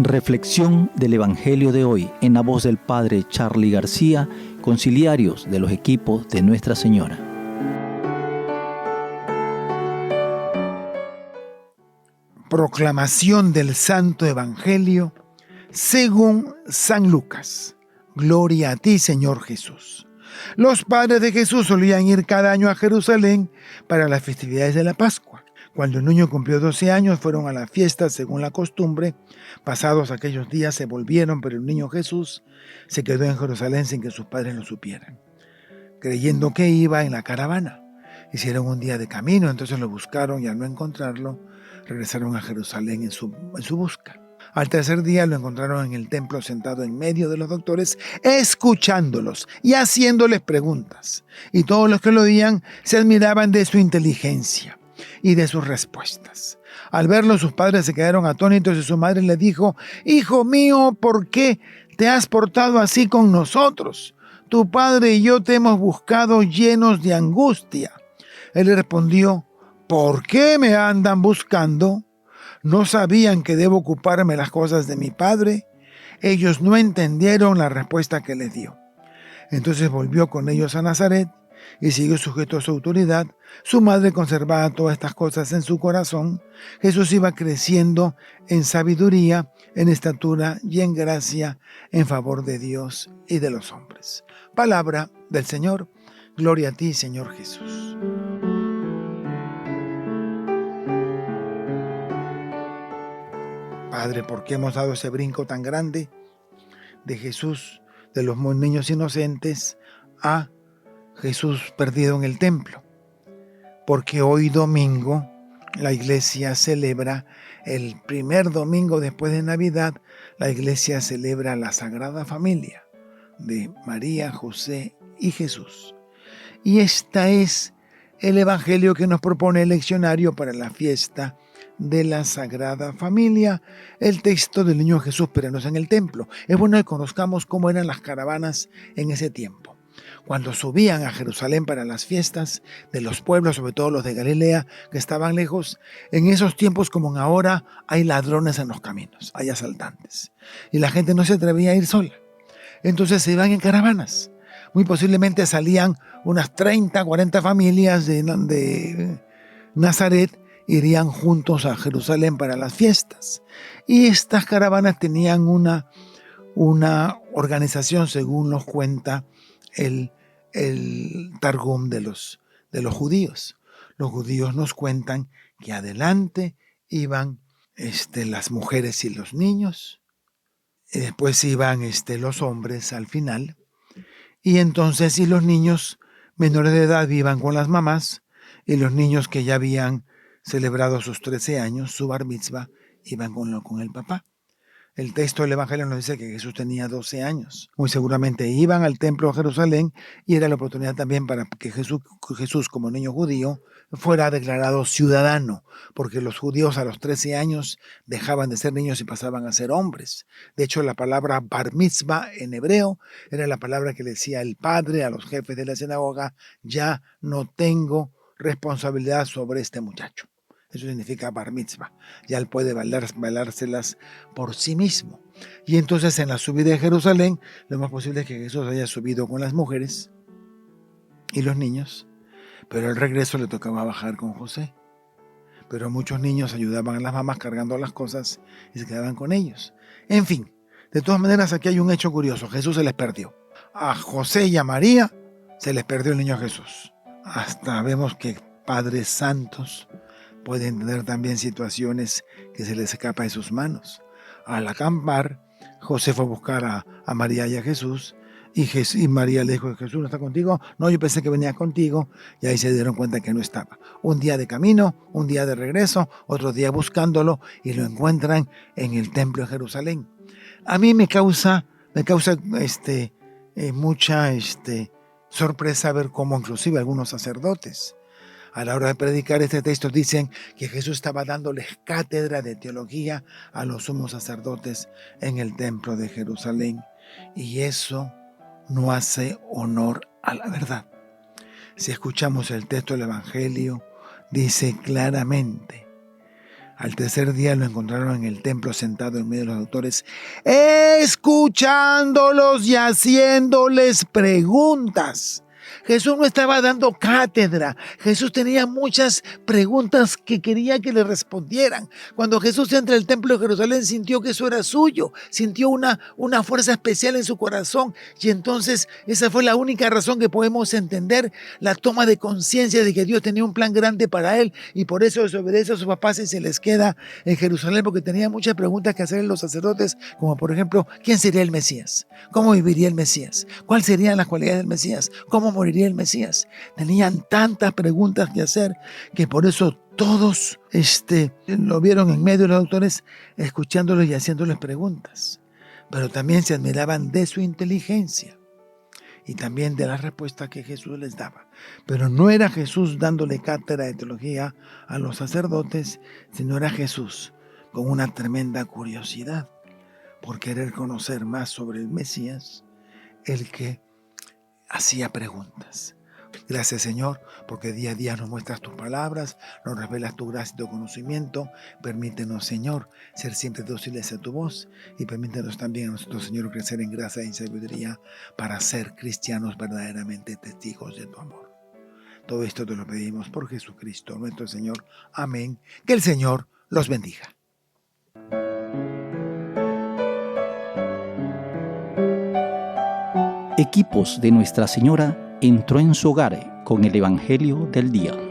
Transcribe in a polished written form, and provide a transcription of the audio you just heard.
Reflexión del Evangelio de hoy en la voz del Padre Charly García, conciliarios de los equipos de Nuestra Señora. Proclamación del Santo Evangelio según San Lucas. Gloria a ti, Señor Jesús. Los padres de Jesús solían ir cada año a Jerusalén para las festividades de la Pascua. Cuando el niño cumplió 12 años, fueron a la fiesta según la costumbre. Pasados aquellos días se volvieron, pero el niño Jesús se quedó en Jerusalén sin que sus padres lo supieran, creyendo que iba en la caravana. Hicieron un día de camino, entonces lo buscaron y al no encontrarlo, regresaron a Jerusalén en su busca. Al tercer día lo encontraron en el templo sentado en medio de los doctores, escuchándolos y haciéndoles preguntas. Y todos los que lo oían se admiraban de su inteligencia y de sus respuestas. Al verlo, sus padres se quedaron atónitos y su madre le dijo: «Hijo mío, ¿por qué te has portado así con nosotros? Tu padre y yo te hemos buscado llenos de angustia». Él le respondió: «¿Por qué me andan buscando? ¿No sabían que debo ocuparme las cosas de mi padre?». Ellos no entendieron la respuesta que les dio. Entonces volvió con ellos a Nazaret y siguió sujeto a su autoridad. Su madre conservaba todas estas cosas en su corazón. Jesús iba creciendo en sabiduría, en estatura y en gracia, en favor de Dios y de los hombres. Palabra del Señor. Gloria a ti, Señor Jesús. Padre, ¿por qué hemos dado ese brinco tan grande de Jesús, de los niños inocentes, a Jesús perdido en el templo? Porque hoy domingo la iglesia celebra, el primer domingo después de Navidad, la iglesia celebra la Sagrada Familia de María, José y Jesús. Y este es el evangelio que nos propone el leccionario para la fiesta de la Sagrada Familia, el texto del niño Jesús esperándose en el templo. Es bueno que conozcamos cómo eran las caravanas en ese tiempo. Cuando subían a Jerusalén para las fiestas de los pueblos, sobre todo los de Galilea, que estaban lejos, en esos tiempos como en ahora hay ladrones en los caminos, hay asaltantes. Y la gente no se atrevía a ir sola. Entonces se iban en caravanas. Muy posiblemente salían unas 30, 40 familias de Nazaret, irían juntos a Jerusalén para las fiestas. Y estas caravanas tenían una organización, según nos cuenta el Targum de los judíos. Los judíos nos cuentan que adelante iban las mujeres y los niños, y después iban los hombres al final, y entonces si los niños menores de edad iban con las mamás, y los niños que ya habían celebrado sus 13 años, su bar mitzvah, iban con el papá. El texto del Evangelio nos dice que Jesús tenía 12 años. Muy seguramente iban al templo de Jerusalén y era la oportunidad también para que Jesús como niño judío fuera declarado ciudadano, porque los judíos a los 13 años dejaban de ser niños y pasaban a ser hombres. De hecho, la palabra bar mitzvah en hebreo era la palabra que le decía el padre a los jefes de la sinagoga: «Ya no tengo responsabilidad sobre este muchacho». Eso significa bar mitzvah. Ya él puede valérselas por sí mismo. Y entonces en la subida de Jerusalén, lo más posible es que Jesús haya subido con las mujeres y los niños, pero al regreso le tocaba bajar con José. Pero muchos niños ayudaban a las mamás cargando las cosas y se quedaban con ellos. En fin, de todas maneras aquí hay un hecho curioso. Jesús se les perdió. A José y a María se les perdió el niño Jesús. Hasta vemos que padres santos pueden tener también situaciones que se les escapa de sus manos. Al acampar, José fue a buscar a María y a Jesús, y María le dijo: «¿Jesús no está contigo?». «No, yo pensé que venía contigo», y ahí se dieron cuenta que no estaba. Un día de camino, un día de regreso, otro día buscándolo, y lo encuentran en el templo de Jerusalén. A mí me causa mucha sorpresa ver cómo inclusive algunos sacerdotes, a la hora de predicar este texto, dicen que Jesús estaba dándoles cátedra de teología a los sumos sacerdotes en el templo de Jerusalén. Y eso no hace honor a la verdad. Si escuchamos el texto del Evangelio, dice claramente: Al tercer día lo encontraron en el templo sentado en medio de los doctores, escuchándolos y haciéndoles preguntas. Jesús no estaba dando cátedra. Jesús tenía muchas preguntas que quería que le respondieran. Cuando Jesús entra al templo de Jerusalén, sintió que eso era suyo. Sintió una fuerza especial en su corazón. Y entonces esa fue la única razón que podemos entender la toma de conciencia de que Dios tenía un plan grande para él. Y por eso desobedece a sus papás y se les queda en Jerusalén, porque tenía muchas preguntas que hacerle los sacerdotes, como por ejemplo, ¿quién sería el Mesías? ¿Cómo viviría el Mesías? ¿Cuáles serían las cualidades del Mesías? ¿Cómo moriría el Mesías? Tenían tantas preguntas que hacer que por eso todos lo vieron en medio de los doctores, escuchándolos y haciéndoles preguntas. Pero también se admiraban de su inteligencia y también de las respuestas que Jesús les daba. Pero no era Jesús dándole cátedra de teología a los sacerdotes, sino era Jesús con una tremenda curiosidad por querer conocer más sobre el Mesías, el que hacía preguntas. Gracias, Señor, porque día a día nos muestras tus palabras, nos revelas tu gracia y tu conocimiento. Permítenos, Señor, ser siempre dóciles a tu voz y permítenos también a nosotros, Señor, crecer en gracia y sabiduría para ser cristianos verdaderamente testigos de tu amor. Todo esto te lo pedimos por Jesucristo, nuestro Señor. Amén. Que el Señor los bendiga. Equipos de Nuestra Señora entró en su hogar con el Evangelio del día.